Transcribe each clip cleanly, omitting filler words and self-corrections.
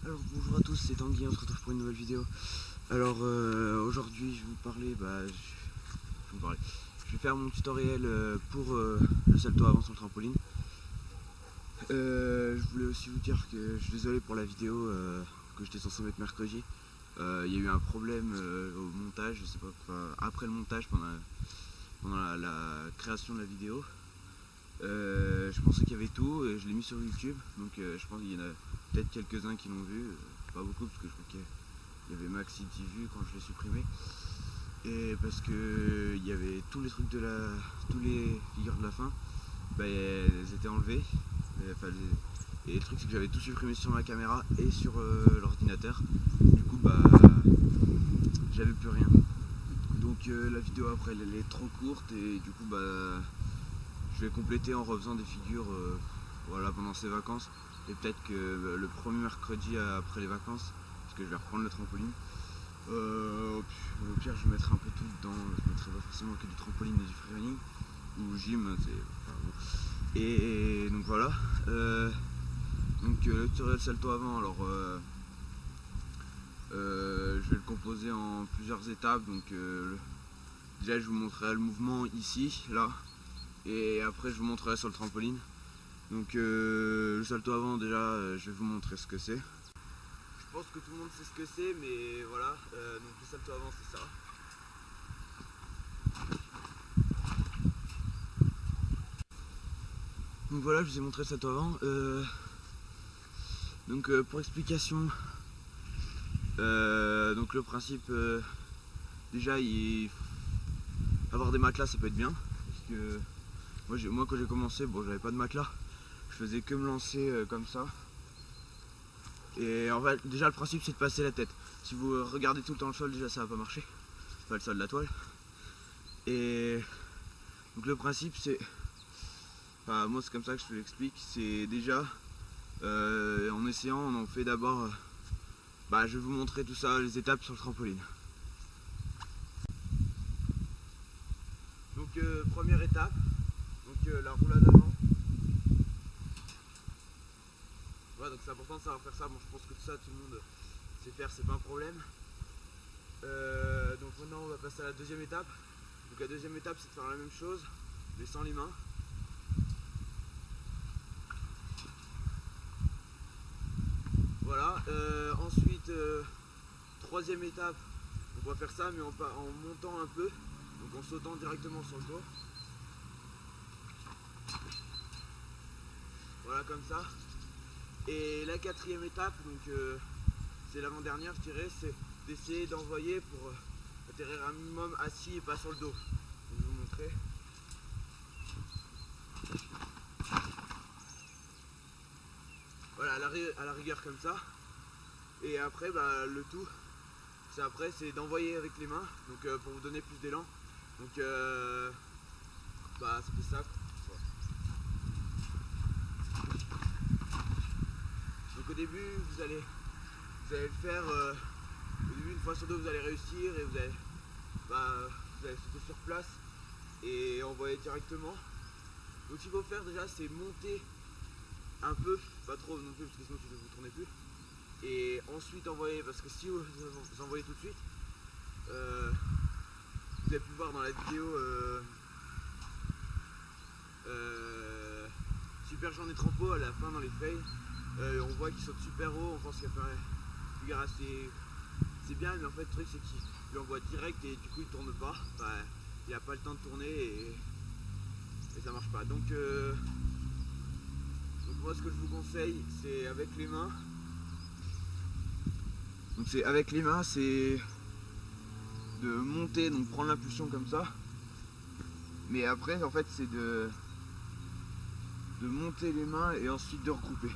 Alors bonjour à tous, c'est Tanguy, on se retrouve pour une nouvelle vidéo. Alors aujourd'hui je vais vous parler, je vais faire mon tutoriel pour le salto avant sur le trampoline. Je voulais aussi vous dire que je suis désolé pour la vidéo que j'étais censé mettre mercredi. Il y a eu un problème au montage, je sais pas, après le montage, pendant la création de la vidéo. Je pensais qu'il y avait tout et je l'ai mis sur YouTube, donc je pense qu'il y en a peut-être quelques-uns qui l'ont vu, pas beaucoup parce que je crois qu'il y avait maxi 10 vues quand je l'ai supprimé. Et parce que il y avait tous les trucs tous les figures de la fin, elles étaient enlevées. Et le truc c'est que j'avais tout supprimé sur ma caméra et sur l'ordinateur. Du coup j'avais plus rien. Donc la vidéo après elle est trop courte et du coup je vais compléter en refaisant des figures voilà, pendant ces vacances. Et peut-être que le premier mercredi après les vacances, parce que je vais reprendre le trampoline, au pire je mettrai un peu tout dedans. Je mettrai pas forcément que du trampoline et du freerunning ou gym, enfin, bon. Et donc voilà. Le tutoriel salto avant, alors je vais le composer en plusieurs étapes. Donc déjà je vous montrerai le mouvement ici, là, et après je vous montrerai sur le trampoline. Donc le salto avant déjà je vais vous montrer ce que c'est. Je pense que tout le monde sait ce que c'est, mais voilà, donc le salto avant c'est ça. Donc voilà, je vous ai montré le salto avant. Pour explication, donc le principe, déjà avoir des matelas ça peut être bien. Parce que moi quand j'ai commencé, bon j'avais pas de matelas, je faisais que me lancer comme ça. Et en fait déjà le principe c'est de passer la tête. Si vous regardez tout le temps le sol déjà ça va pas marcher. Enfin le sol de la toile. Et donc le principe c'est, enfin moi c'est comme ça que je te l'explique, c'est déjà en essayant on en fait d'abord, je vais vous montrer tout ça, les étapes sur le trampoline. Donc première étape, donc la roulade avant. Voilà, donc c'est important de savoir faire ça. Bon je pense que tout ça tout le monde sait faire, c'est pas un problème. Donc maintenant on va passer à la deuxième étape. Donc la deuxième étape c'est de faire la même chose, mais sans les mains. Voilà, ensuite troisième étape, on va faire ça mais en montant un peu, donc en sautant directement sur le dos. Voilà comme ça. Et la quatrième étape, donc c'est l'avant-dernière je dirais, c'est d'essayer d'envoyer pour atterrir un minimum assis et pas sur le dos. Je vais vous montrer. Voilà, à la rigueur comme ça. Et après le tout, c'est d'envoyer avec les mains, donc pour vous donner plus d'élan. Donc ça fait ça. Donc au début vous allez le faire, au début une fois sur deux vous allez réussir et vous allez sauter sur place et envoyer directement. Donc ce qu'il faut faire déjà c'est monter un peu, pas trop non plus parce que sinon vous ne tournez plus. Et ensuite envoyer, parce que si vous envoyez tout de suite, vous avez pu voir dans la vidéo Super Journée Trampo à la fin dans les fails, on voit qu'il saute super haut, on pense qu'il va faire une figure assez, c'est bien, mais en fait le truc c'est qu'il envoie direct et du coup il tourne pas, il n'a pas le temps de tourner et ça marche pas. Donc moi ce que je vous conseille c'est avec les mains. Donc c'est avec les mains, c'est de monter, donc prendre l'impulsion comme ça. Mais après en fait c'est de monter les mains et ensuite de regrouper.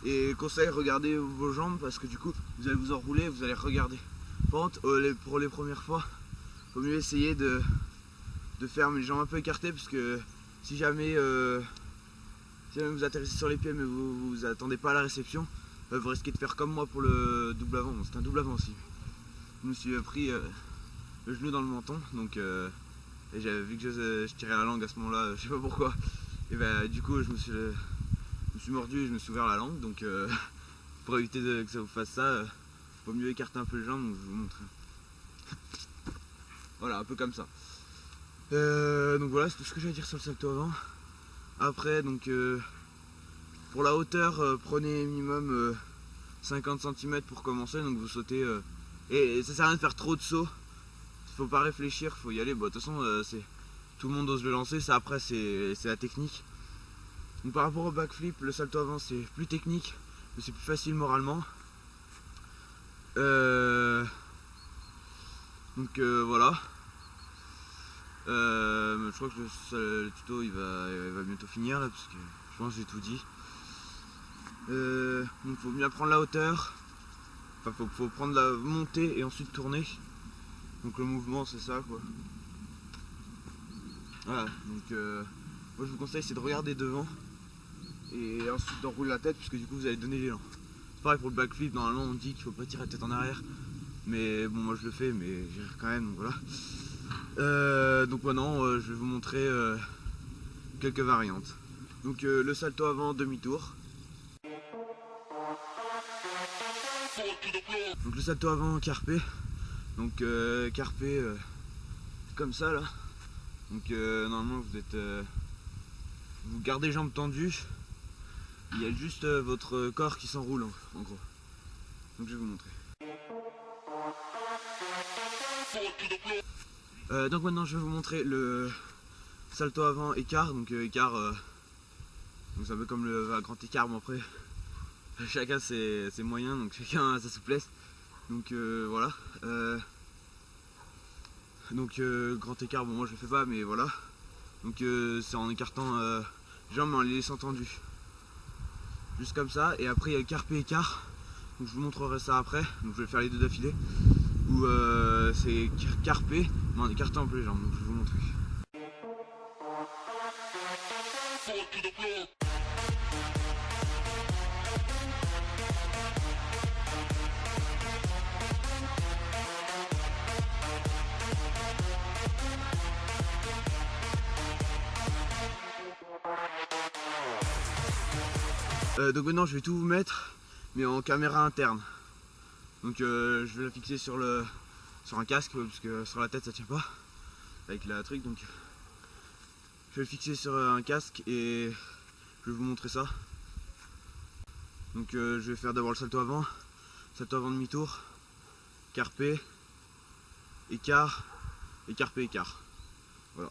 Et conseil, regardez vos jambes parce que du coup vous allez vous enrouler, vous allez regarder. Par contre pour les premières fois, il faut mieux essayer de faire les jambes un peu écartées parce que si jamais vous atterrissez sur les pieds mais vous attendez pas à la réception, vous risquez de faire comme moi pour le double avant. Bon, c'est un double avant aussi. Je me suis pris le genou dans le menton, donc et j'avais vu que je tirais la langue à ce moment-là, je sais pas pourquoi. Et du coup je me suis mordu et je me suis ouvert la langue, donc pour éviter que ça vous fasse ça, vaut mieux écarter un peu les jambes, donc je vais vous montrer. Voilà, un peu comme ça. Donc voilà, c'est tout ce que j'ai à dire sur le salto avant. Après, donc pour la hauteur, prenez minimum 50 cm pour commencer, donc vous sautez. Et ça sert à rien de faire trop de sauts. Faut pas réfléchir, faut y aller. Bon, de toute façon, tout le monde ose le lancer. Ça, après, c'est la technique. Donc par rapport au backflip, le salto avant c'est plus technique, mais c'est plus facile moralement. Donc voilà. Je crois que le tuto il va bientôt finir là, parce que je pense que j'ai tout dit. Donc faut bien prendre la hauteur. Enfin faut prendre la montée et ensuite tourner. Donc le mouvement c'est ça quoi. Voilà, donc moi je vous conseille c'est de regarder devant et ensuite d'enrouler la tête, puisque du coup vous allez donner l'élan. C'est pareil pour le backflip, normalement on dit qu'il faut pas tirer la tête en arrière, mais bon moi je le fais, mais j'y arrive quand même, donc voilà. Donc maintenant je vais vous montrer quelques variantes. Donc le salto avant demi-tour. Donc le salto avant carpé. Donc carpé comme ça là. Donc normalement vous gardez les jambes tendues. Il y a juste votre corps qui s'enroule en gros. Donc je vais vous montrer. Donc maintenant je vais vous montrer le salto avant écart. Donc écart, donc c'est un peu comme le grand écart, mais après chacun ses moyens, donc chacun a sa souplesse. Donc voilà. Donc grand écart, bon moi je le fais pas, mais voilà. Donc c'est en écartant les jambes mais en les laissant tendues. Juste comme ça, et après il y a le carpé écart. Donc je vous montrerai ça après, donc je vais faire les deux d'affilée. Où c'est carpé, mais en écartant un peu les jambes, donc je vais vous montrer. Donc maintenant je vais tout vous mettre, mais en caméra interne. Donc je vais la fixer sur un casque, parce que sur la tête ça tient pas avec la truc, donc je vais le fixer sur un casque et je vais vous montrer ça. Donc je vais faire d'abord le salto avant demi-tour, carpé, écart et carpé écart. Voilà.